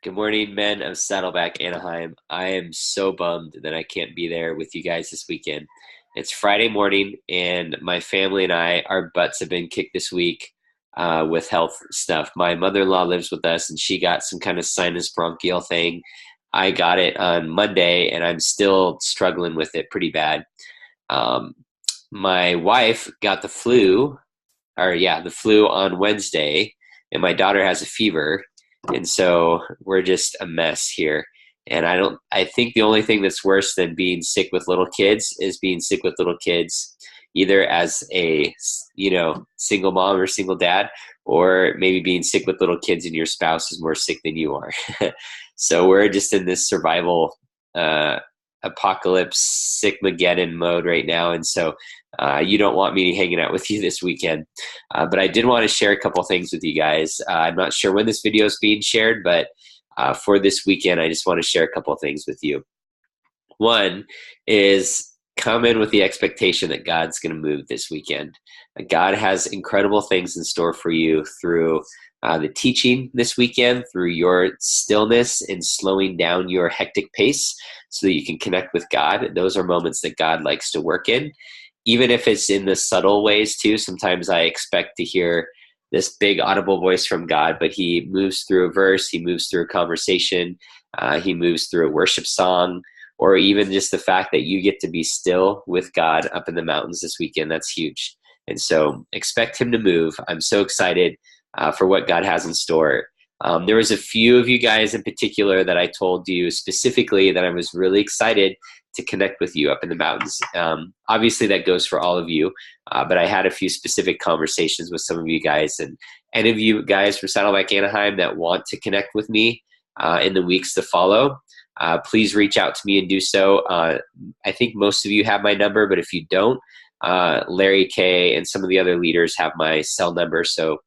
Good morning, men of Saddleback, Anaheim. I am so bummed that I can't be there with you guys this weekend. It's Friday morning, and my family and our butts have been kicked this week with health stuff. My mother-in-law lives with us, and she got some kind of sinus bronchial thing. I got it on Monday, and I'm still struggling with it pretty bad. Um, my wife got the flu, the flu on Wednesday, and my daughter has a fever, and so we're just a mess here. And I think the only thing that's worse than being sick with little kids is being sick with little kids, either as a, single mom or single dad, or maybe being sick with little kids and your spouse is more sick than you are. So we're just in this survival, apocalypse, sickmageddon mode right now. And so you don't want me hanging out with you this weekend. But I did want to share a couple things with you guys. I'm not sure when this video is being shared, but for this weekend, I just want to share a couple things with you. One is come in with the expectation that God's going to move this weekend. God has incredible things in store for you through the teaching this weekend, through your stillness and slowing down your hectic pace so that you can connect with God. Those are moments that God likes to work in, even if it's in the subtle ways too. Sometimes I expect to hear this big audible voice from God, but he moves through a verse, he moves through a conversation, he moves through a worship song, or even just the fact that you get to be still with God up in the mountains this weekend. That's huge. And so expect him to move. I'm so excited for what God has in store. There was a few of you guys in particular that I told you specifically that I was really excited to connect with you up in the mountains. Obviously that goes for all of you, but I had a few specific conversations with some of you guys, and any of you guys from Saddleback Anaheim that want to connect with me in the weeks to follow, please reach out to me and do so. I think most of you have my number, but if you don't, Larry K and some of the other leaders have my cell number, so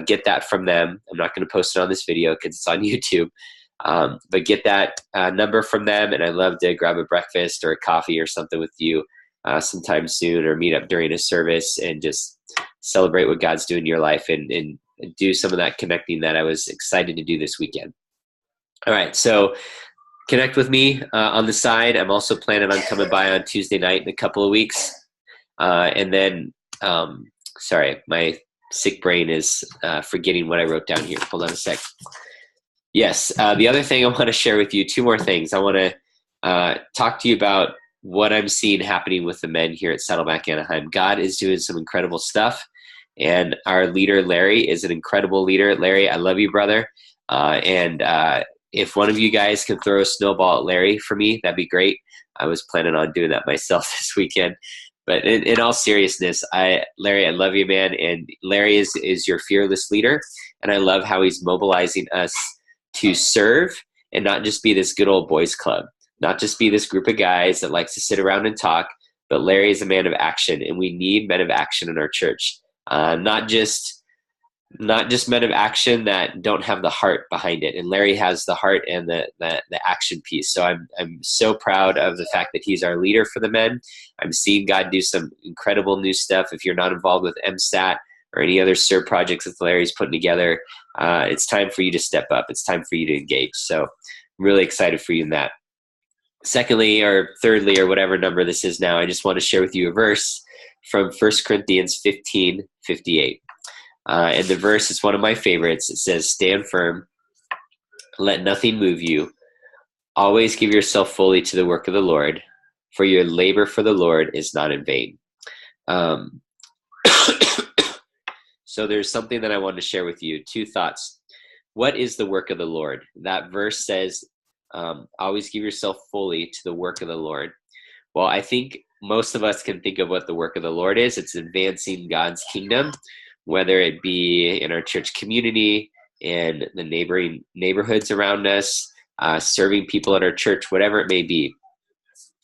get that from them. I'm not going to post it on this video because it's on YouTube. But get that number from them, and I'd love to grab a breakfast or a coffee or something with you sometime soon, or meet up during a service and just celebrate what God's doing in your life and do some of that connecting that I was excited to do this weekend. All right, so connect with me on the side. I'm also planning on coming by on Tuesday night in a couple of weeks. And then, sorry, my sick brain is forgetting what I wrote down here. Hold on a sec. Yes, the other thing I want to share with you, two more things. I want to talk to you about what I'm seeing happening with the men here at Saddleback Anaheim. God is doing some incredible stuff, and our leader, Larry, is an incredible leader. Larry, I love you, brother. And if one of you guys can throw a snowball at Larry for me, that'd be great. I was planning on doing that myself this weekend. But in all seriousness, Larry, I love you, man. And Larry is your fearless leader, and I love how he's mobilizing us to serve and not just be this good old boys club, not just be this group of guys that likes to sit around and talk, but Larry is a man of action, and we need men of action in our church. Not just men of action that don't have the heart behind it. And Larry has the heart and the action piece. So I'm so proud of the fact that he's our leader for the men. I'm seeing God do some incredible new stuff. If you're not involved with MSAT or any other SERP projects that Larry's putting together, it's time for you to step up. It's time for you to engage. So I'm really excited for you in that. Secondly, or thirdly, or whatever number this is now, I just want to share with you a verse from 1 Corinthians 15:58. And the verse is one of my favorites. It says, "Stand firm, let nothing move you. Always give yourself fully to the work of the Lord, for your labor for the Lord is not in vain." So there's something that I wanted to share with you. Two thoughts. What is the work of the Lord? That verse says, always give yourself fully to the work of the Lord. Well, I think most of us can think of what the work of the Lord is. It's advancing God's kingdom, whether it be in our church community, in the neighboring neighborhoods around us, serving people at our church, whatever it may be.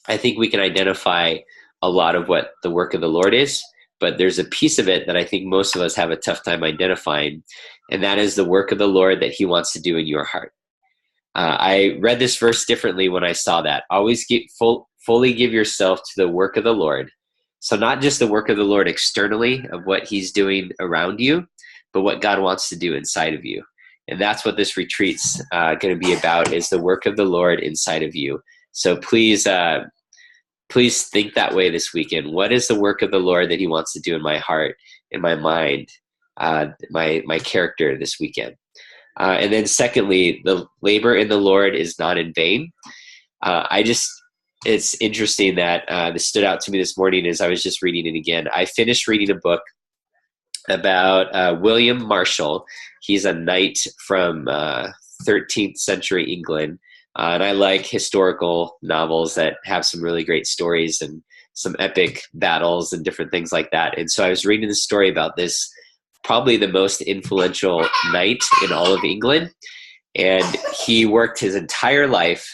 I think we can identify a lot of what the work of the Lord is, but there's a piece of it that I think most of us have a tough time identifying, and that is the work of the Lord that he wants to do in your heart. I read this verse differently when I saw that. Always fully give yourself to the work of the Lord. So not just the work of the Lord externally of what he's doing around you, but what God wants to do inside of you. And that's what this retreat's going to be about, is the work of the Lord inside of you. So please think that way this weekend. What is the work of the Lord that he wants to do in my heart, in my mind, my character this weekend? And then secondly, the labor in the Lord is not in vain. It's interesting that this stood out to me this morning as I was just reading it again. I finished reading a book about William Marshall. He's a knight from 13th century England. And I like historical novels that have some really great stories and some epic battles and different things like that. And so I was reading this story about this, probably the most influential knight in all of England. And he worked his entire life.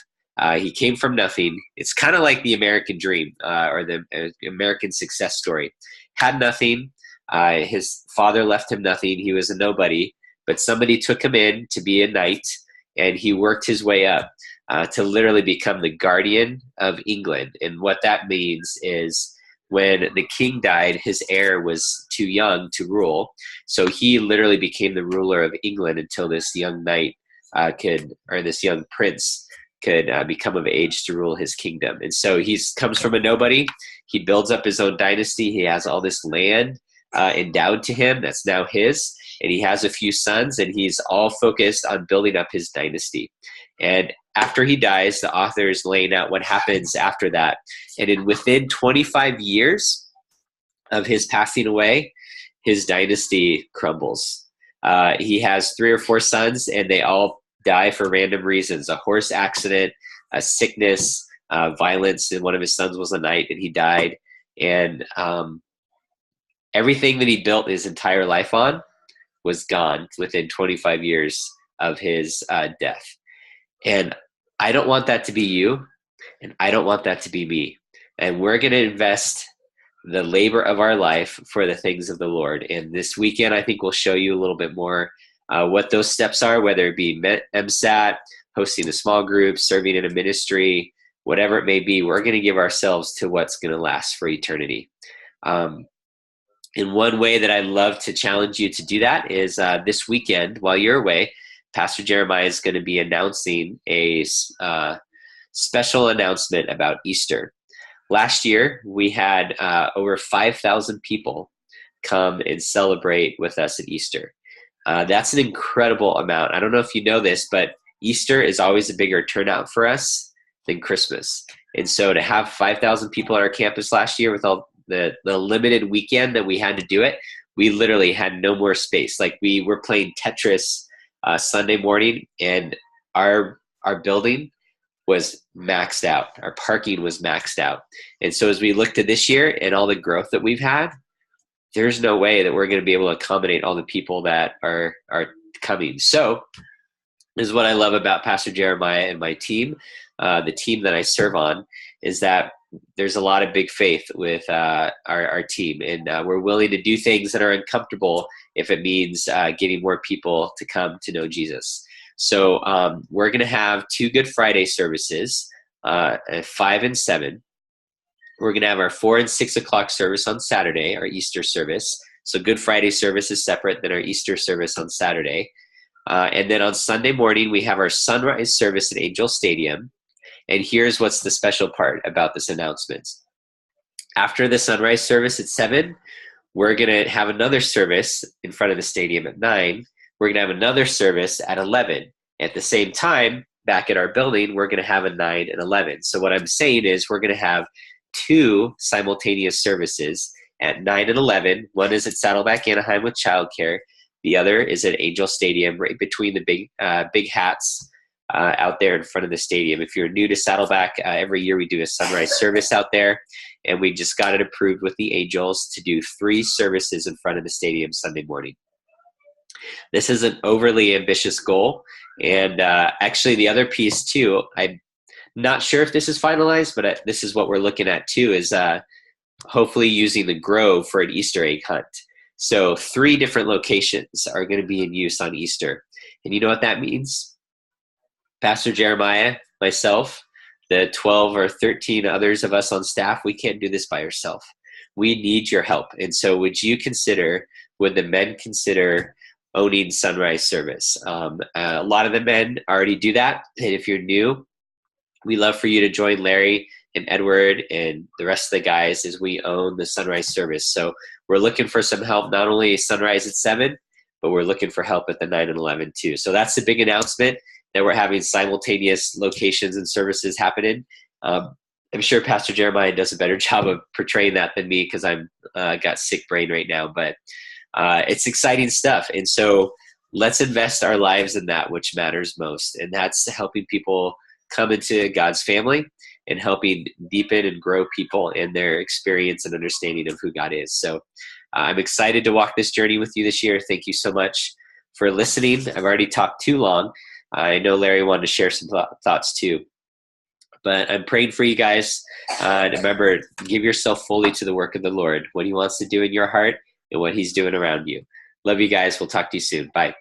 He came from nothing. It's kind of like the American dream or the American success story. Had nothing. His father left him nothing. He was a nobody, but somebody took him in to be a knight, and he worked his way up to literally become the guardian of England. And what that means is when the king died, his heir was too young to rule. So he literally became the ruler of England until this young knight this young prince could become of age to rule his kingdom. And so he comes from a nobody. He builds up his own dynasty. He has all this land endowed to him that's now his, and he has a few sons, and he's all focused on building up his dynasty. And after he dies, the author is laying out what happens after that. And within 25 years of his passing away, his dynasty crumbles. He has 3 or 4 sons, and they all die for random reasons: a horse accident, a sickness, violence. And one of his sons was a knight, and he died. And everything that he built his entire life on was gone within 25 years of his death. And I don't want that to be you, and I don't want that to be me. And we're going to invest the labor of our life for the things of the Lord. And this weekend, I think we'll show you a little bit more what those steps are, whether it be MSAT, hosting a small group, serving in a ministry, whatever it may be. We're going to give ourselves to what's going to last for eternity. In one way that I'd love to challenge you to do that is this weekend, while you're away, Pastor Jeremiah is going to be announcing a special announcement about Easter. Last year, we had over 5,000 people come and celebrate with us at Easter. That's an incredible amount. I don't know if you know this, but Easter is always a bigger turnout for us than Christmas. And so to have 5,000 people at our campus last year with all the limited weekend that we had to do it, we literally had no more space. Like, we were playing Tetris Sunday morning, and our building was maxed out. Our parking was maxed out. And so as we look to this year and all the growth that we've had, there's no way that we're going to be able to accommodate all the people that are coming. So this is what I love about Pastor Jeremiah and my team, the team that I serve on, is that there's a lot of big faith with our team, and we're willing to do things that are uncomfortable if it means getting more people to come to know Jesus. So we're going to have 2 Good Friday services, at 5 and 7. We're going to have our 4 and 6 o'clock service on Saturday, our Easter service. So Good Friday service is separate than our Easter service on Saturday. And then on Sunday morning, we have our sunrise service at Angel Stadium. And here's what's the special part about this announcement. After the sunrise service at 7, we're going to have another service in front of the stadium at 9. We're going to have another service at 11. At the same time, back at our building, we're going to have a 9 and 11. So what I'm saying is we're going to have 2 simultaneous services at 9 and 11. One is at Saddleback Anaheim with childcare. The other is at Angel Stadium, right between the big hats out there in front of the stadium. If you're new to Saddleback, every year we do a sunrise service out there, and we just got it approved with the Angels to do 3 services in front of the stadium Sunday morning. This is an overly ambitious goal, and actually the other piece too, I'm not sure if this is finalized, but this is what we're looking at too, is hopefully using the Grove for an Easter egg hunt. So 3 different locations are going to be in use on Easter. And you know what that means? Pastor Jeremiah, myself, the 12 or 13 others of us on staff, we can't do this by ourselves. We need your help. And so would the men consider owning sunrise service. A lot of the men already do that. And if you're new, we love for you to join Larry and Edward and the rest of the guys as we own the sunrise service. So we're looking for some help, not only sunrise at 7, but we're looking for help at the 9 and 11 too. So that's the big announcement, that we're having simultaneous locations and services happening. I'm sure Pastor Jeremiah does a better job of portraying that than me, because I'm got sick brain right now, but it's exciting stuff. And so let's invest our lives in that which matters most. And that's helping people come into God's family and helping deepen and grow people in their experience and understanding of who God is. So I'm excited to walk this journey with you this year. Thank you so much for listening. I've already talked too long. I know Larry wanted to share some thoughts too, but I'm praying for you guys. And remember, give yourself fully to the work of the Lord, what he wants to do in your heart and what he's doing around you. Love you guys. We'll talk to you soon. Bye.